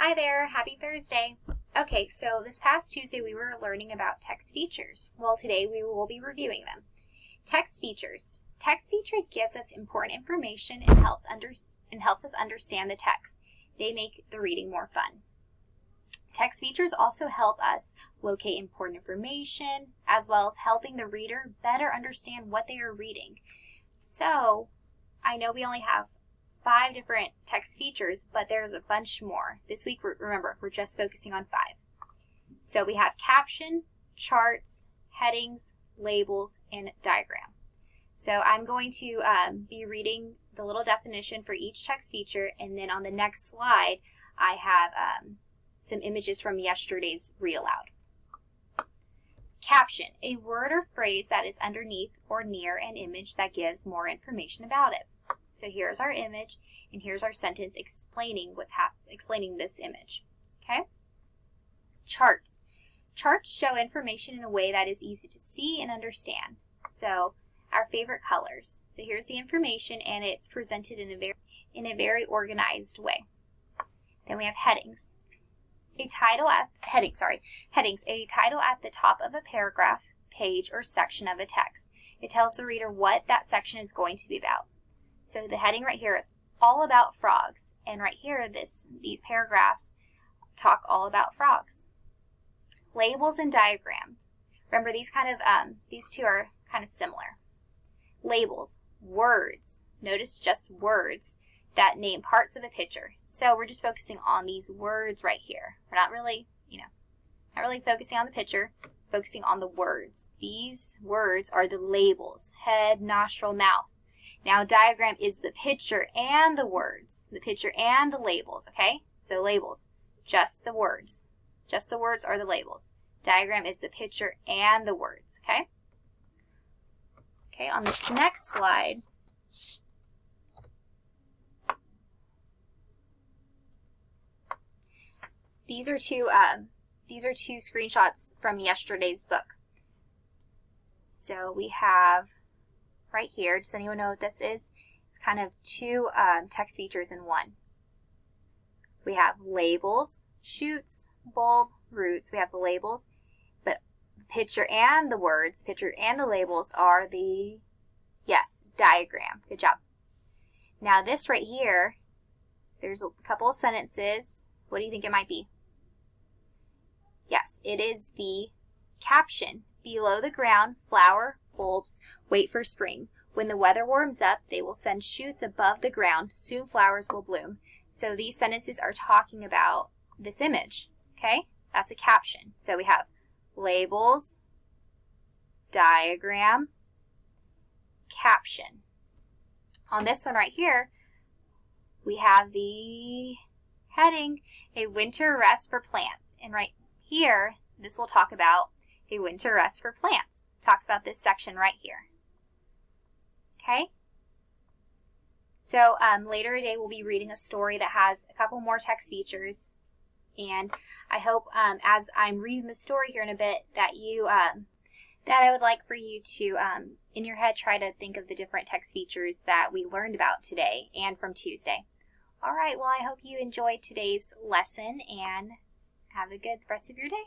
Hi there, happy Thursday. Okay, so this past Tuesday we were learning about text features. Well, today we will be reviewing them. Text features. Text features gives us important information and helps us understand the text. They make the reading more fun. Text features also help us locate important information, as well as helping the reader better understand what they are reading. So, I know we only have 5 different text features, but there's a bunch more. This week, remember, we're just focusing on 5. So we have caption, charts, headings, labels, and diagram. So I'm going to be reading the little definition for each text feature, and then on the next slide, I have some images from yesterday's read aloud. Caption, a word or phrase that is underneath or near an image that gives more information about it. So here's our image, and here's our sentence explaining explaining this image. Okay? Charts. Charts show information in a way that is easy to see and understand. So our favorite colors. So here's the information, and it's presented in a very organized way. Then we have headings. Headings. A title at the top of a paragraph, page, or section of a text. It tells the reader what that section is going to be about. So the heading right here is all about frogs, and right here these paragraphs talk all about frogs. Labels and diagram. Remember, these two are kind of similar. Labels, words. Notice just words that name parts of a picture. So we're just focusing on these words right here. We're not really focusing on the picture, focusing on the words. These words are the labels: head, nostril, mouth. Now, diagram is the picture and the words, the picture and the labels, okay? So labels, just the words. Just the words are the labels. Diagram is the picture and the words, okay? Okay, on this next slide, these are two screenshots from yesterday's book. So we have right here, does anyone know what this is? It's kind of 2 text features in one. We have labels, shoots, bulb, roots. We have the labels, but the picture and the words, picture and the labels are the, diagram. Good job. Now this right here, there's a couple of sentences. What do you think it might be? Yes, it is the caption. Below the ground, flower, bulbs, wait for spring. When the weather warms up, they will send shoots above the ground. Soon flowers will bloom. So these sentences are talking about this image, okay? That's a caption. So we have labels, diagram, caption. On this one right here, we have the heading, a winter rest for plants. And right here, this will talk about a winter rest for plants. Talks about this section right here. Okay? So later today we'll be reading a story that has a couple more text features, and I hope as I'm reading the story here in a bit that I would like for you to in your head try to think of the different text features that we learned about today and from Tuesday. All right, well, I hope you enjoyed today's lesson and have a good rest of your day.